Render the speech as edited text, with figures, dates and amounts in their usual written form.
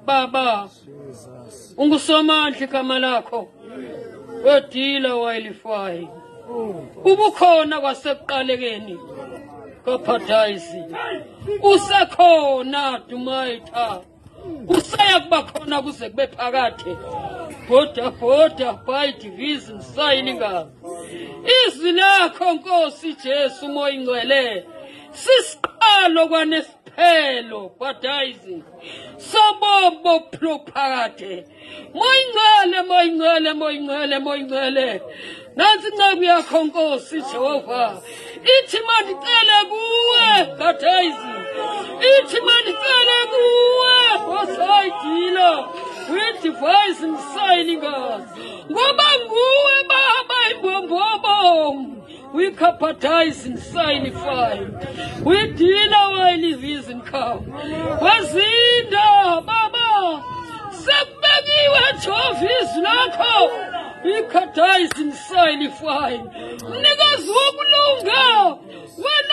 Baba, ungusomandla igama lakho, wedila wayilifwayo. Ubukhona kwasekuqalekeni kaPhathayisi. Usekhona Dumayitha. Usaya kuba khona kuze kube phakade. Bhoda by division signinga. Izwi lakho Nkosi Jesu moya ingcwele. Sisiqalo kwanesiphelo Phathayisi. Sobobo phakathi. Moya ingcwele. Nansi ncebo yakho Nkosi Jehova. Ithi mandicele kuwe Phathayisi. Ithi mandicele kuwe Osayidila. With device and signing us. Ngoba nguwe Baba imbombobo. We Phathayisi and signify. We deal our lives and come. Wazinda Baba. Sebegiwe chofis lakho. We Phathayisi and signify. Niggas wokulunga. When